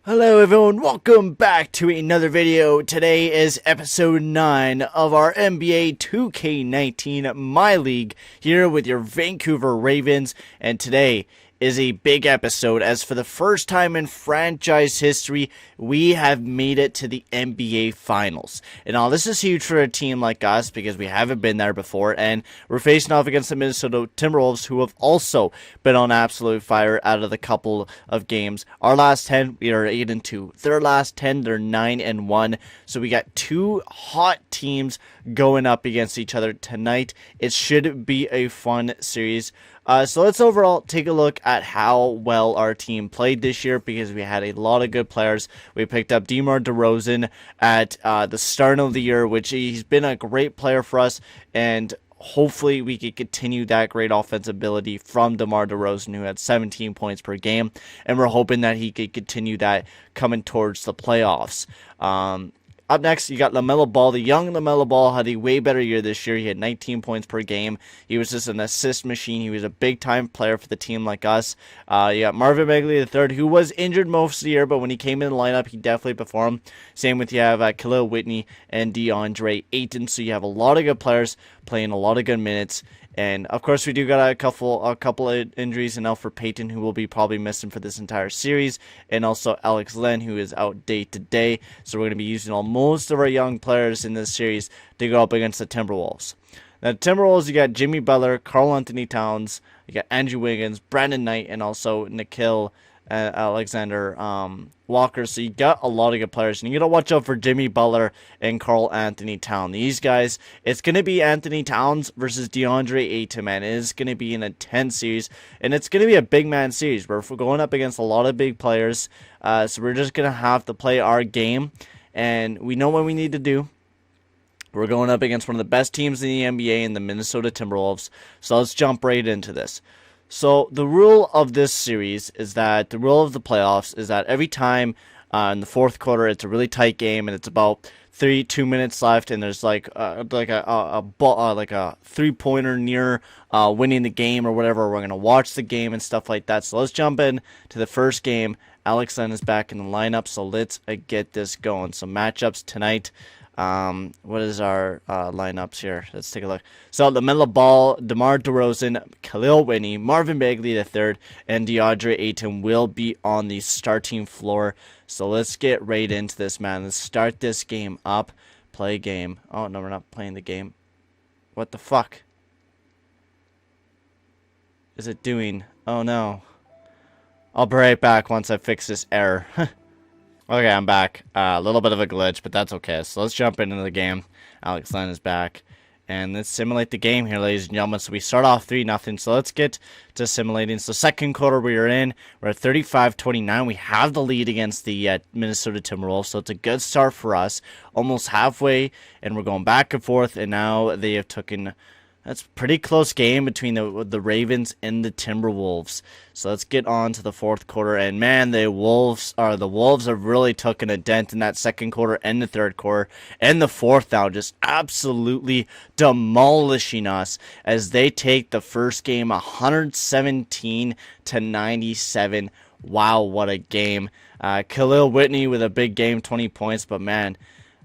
Hello everyone, welcome back to another video. Today is episode 9 of our NBA 2K19 My League here with your Vancouver Ravens, and today is a big episode as for the first time in franchise history, we have made it to the NBA Finals. And now this is huge for a team like us because we haven't been there before, and we're facing off against the Minnesota Timberwolves, who have also been on absolute fire out of the couple of games. Our last 10, we are 8-2. Their last 10, they're 9-1. So we got two hot teams going up against each other tonight. It should be a fun series. So let's overall take a look at how well our team played this year, because we had a lot of good players. We picked up DeMar DeRozan at the start of the year, which he's been a great player for us, and hopefully we can continue that great offensive ability from DeMar DeRozan, who had 17 points per game, and we're hoping that he could continue that coming towards the playoffs. Up next, you got LaMelo Ball. The young LaMelo Ball had a way better year this year. He had 19 points per game. He was just an assist machine. He was a big-time player for the team like us. You got Marvin Bagley III, who was injured most of the year, but when he came in the lineup, he definitely performed. Same with you have Khalil Whitney and DeAndre Ayton. So you have a lot of good players playing a lot of good minutes. And of course, we do got a couple of injuries, and Alfred Payton, who will be probably missing for this entire series, and also Alex Len, who is out day to day. So we're going to be using most of our young players in this series to go up against the Timberwolves. Now, the Timberwolves, you got Jimmy Butler, Karl Anthony Towns, you got Andrew Wiggins, Brandon Knight, and also Nickeil Alexander Walker. So you got a lot of good players, and you got to watch out for Jimmy Butler and Karl Anthony Towns. These guys, it's going to be Anthony Towns versus DeAndre Ayton, man. It is going to be an intense series, and it's going to be a big man series. We're going up against a lot of big players, so we're just going to have to play our game, and we know what we need to do. We're going up against one of the best teams in the NBA in the Minnesota Timberwolves, so let's jump right into this. So the rule of this series is that the rule of the playoffs is that every time in the fourth quarter it's a really tight game and it's about 2 minutes left, and there's like a 3-pointer near winning the game or whatever. We're gonna watch the game and stuff like that. So let's jump in to the first game. Alex Len is back in the lineup, so let's get this going. So matchups tonight. What is our lineups here? Let's take a look. So LaMelo Ball, DeMar DeRozan, Khalil Whitney, Marvin Bagley III, and DeAndre Ayton will be on the starting floor. So let's get right into this, man. Let's start this game up. Play game. Oh no, we're not playing the game. What the fuck is it doing? Oh no. I'll be right back once I fix this error. Okay, I'm back. A little bit of a glitch, but that's okay. So let's jump into the game. Alex Len is back. And let's simulate the game here, ladies and gentlemen. So we start off 3-0. So let's get to simulating. So second quarter we are in. We're at 35-29. We have the lead against the Minnesota Timberwolves. So it's a good start for us. Almost halfway. And we're going back and forth. And now they have taken... That's a pretty close game between the Ravens and the Timberwolves. So let's get on to the fourth quarter. And man, the Wolves have really taken a dent in that second quarter and the third quarter. And the fourth now, just absolutely demolishing us as they take the first game 117-97. Wow, what a game. Khalil Whitney with a big game, 20 points. But man,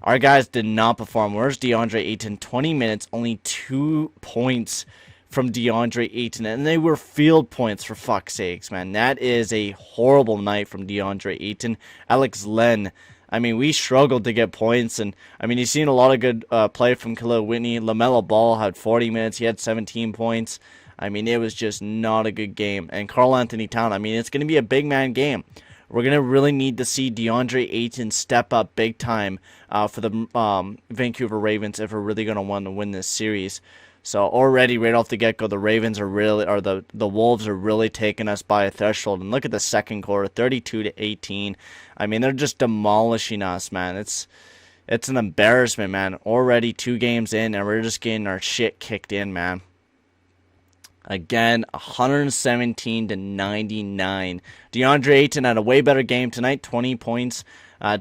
our guys did not perform. Where's DeAndre Ayton? 20 minutes, only 2 points from DeAndre Ayton. And they were field points, for fuck's sakes, man. That is a horrible night from DeAndre Ayton. Alex Len, I mean, we struggled to get points. And, I mean, you've seen a lot of good play from Khalil Whitney. LaMelo Ball had 40 minutes. He had 17 points. I mean, it was just not a good game. And Karl Anthony Towns, I mean, it's going to be a big man game. We're going to really need to see DeAndre Ayton step up big time for the Vancouver Ravens if we're really going to want to win this series. So already right off the get-go, the Ravens are really, or the Wolves are really taking us by a threshold. And look at the second quarter, 32-18. I mean, they're just demolishing us, man. It's an embarrassment, man. Already 2 games in, and we're just getting our shit kicked in, man. Again, 117-99. DeAndre Ayton had a way better game tonight. 20 points,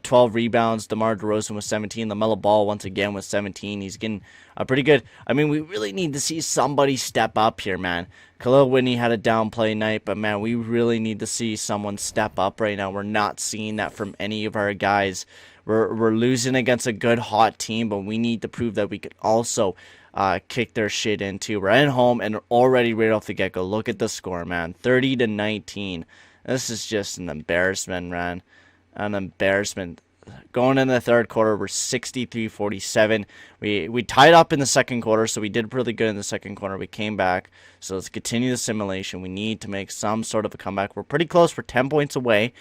12 rebounds. DeMar DeRozan was 17. LaMelo Ball once again was 17. He's getting pretty good. I mean, we really need to see somebody step up here, man. Khalil Whitney had a downplay night, but man, we really need to see someone step up right now. We're not seeing that from any of our guys. We're losing against a good, hot team, but we need to prove that we could also kick their shit in too. We're at home, and already right off the get-go, look at the score, man. 30-19. This is just an embarrassment, man. An embarrassment. Going in the third quarter, we're 63-47. We tied up in the second quarter, so we did really good in the second quarter. We came back, so let's continue the simulation. We need to make some sort of a comeback. We're pretty close. We're 10 points away,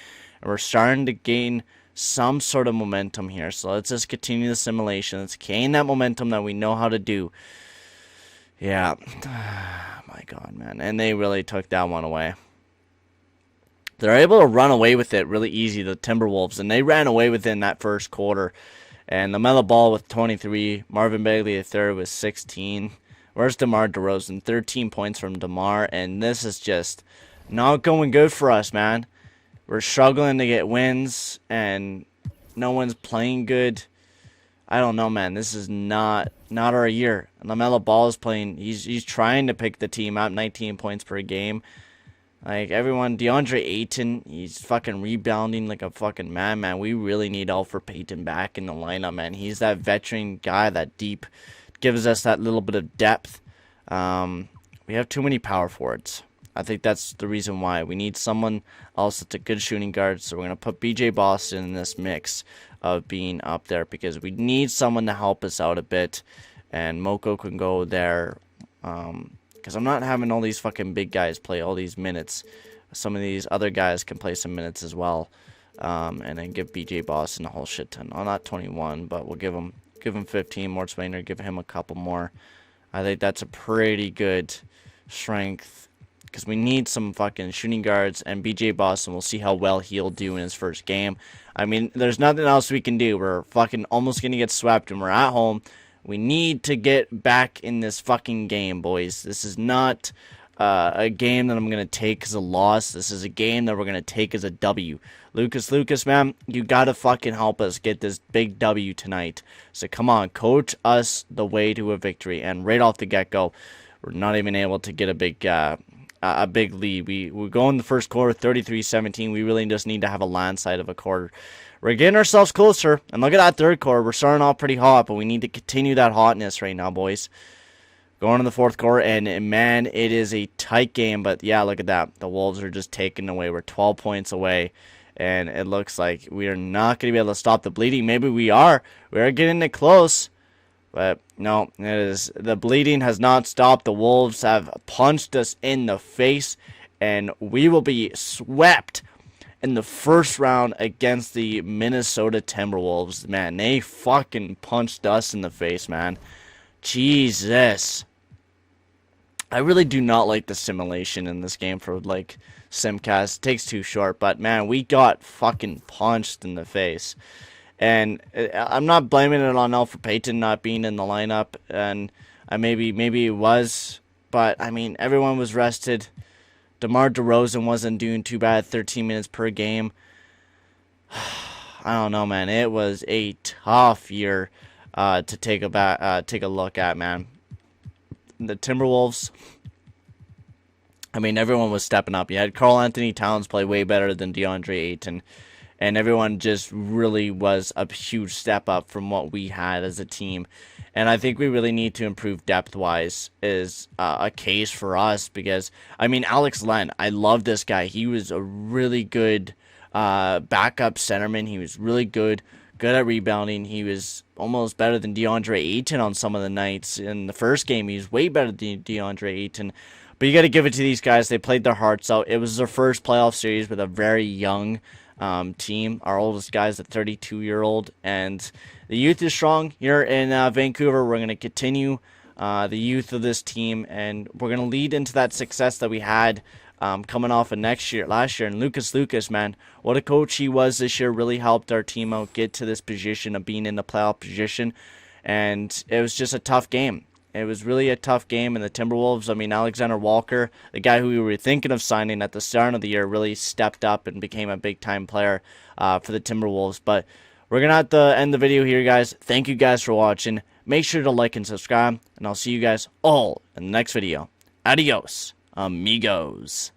and we're starting to gain some sort of momentum here. So let's just continue the simulation. Let's gain that momentum that we know how to do. Yeah. My God, man. And they really took that one away. They're able to run away with it really easy, the Timberwolves, and they ran away with it in that first quarter. And LaMelo Ball with 23, Marvin Bagley III with 16. Where's DeMar DeRozan? 13 points from DeMar, and this is just not going good for us, man. We're struggling to get wins, and no one's playing good. I don't know, man. This is not our year. LaMelo Ball is playing. He's trying to pick the team up, 19 points per game. Like, everyone, DeAndre Ayton, he's fucking rebounding like a fucking man. We really need Elfrid Payton back in the lineup, man. He's that veteran guy, that deep, gives us that little bit of depth. We have too many power forwards. I think that's the reason why. We need someone else that's a good shooting guard, so we're going to put B.J. Boston in this mix of being up there because we need someone to help us out a bit, and Moko can go there. Because I'm not having all these fucking big guys play all these minutes. Some of these other guys can play some minutes as well. And then give BJ Boston a whole shit ton. Oh, not 21, but we'll give him 15 more. Swainer, give him a couple more. I think that's a pretty good strength. Because we need some fucking shooting guards. And BJ Boston, we'll see how well he'll do in his first game. I mean, there's nothing else we can do. We're fucking almost going to get swept and we're at home. We need to get back in this fucking game, boys. This is not a game that I'm going to take as a loss. This is a game that we're going to take as a W. Lucas, man, you got to fucking help us get this big W tonight. So come on, coach us the way to a victory. And right off the get-go, we're not even able to get a big lead. We go in the first quarter, 33-17. We really just need to have a landslide of a quarter. We're getting ourselves closer, and look at that third quarter. We're starting off pretty hot, but we need to continue that hotness right now, boys. Going in the fourth quarter, and man, it is a tight game, but yeah, look at that. The Wolves are just taking away. We're 12 points away, and it looks like we are not going to be able to stop the bleeding. Maybe we are. We are getting it close, but no, the bleeding has not stopped. The Wolves have punched us in the face, and we will be swept in the first round against the Minnesota Timberwolves. Man, they fucking punched us in the face, man. Jesus. I really do not like the simulation in this game for, like, Simcast. It takes too short, but, man, we got fucking punched in the face. And I'm not blaming it on Elfrid Payton not being in the lineup, and maybe it was, but, I mean, everyone was rested. DeMar DeRozan wasn't doing too bad, 13 minutes per game. I don't know, man. It was a tough year to take a look at, man. The Timberwolves, I mean, everyone was stepping up. You had Karl Anthony Towns play way better than DeAndre Ayton, and everyone just really was a huge step up from what we had as a team. And I think we really need to improve depth-wise is a case for us because, I mean, Alex Len, I love this guy. He was a really good backup centerman. He was really good at rebounding. He was almost better than DeAndre Ayton on some of the nights. In the first game, he was way better than DeAndre Ayton. But you got to give it to these guys. They played their hearts out. It was their first playoff series with a very young team. Our oldest guy is a 32-year-old, and the youth is strong here in Vancouver. We're going to continue the youth of this team, and we're going to lead into that success that we had coming off of last year. And Lucas, man, what a coach he was this year, really helped our team out get to this position of being in the playoff position, and it was just a tough game. It was really a tough game, and the Timberwolves, I mean, Alexander Walker, the guy who we were thinking of signing at the start of the year, really stepped up and became a big-time player for the Timberwolves. But we're going to have to end the video here, guys. Thank you guys for watching. Make sure to like and subscribe, and I'll see you guys all in the next video. Adios, amigos.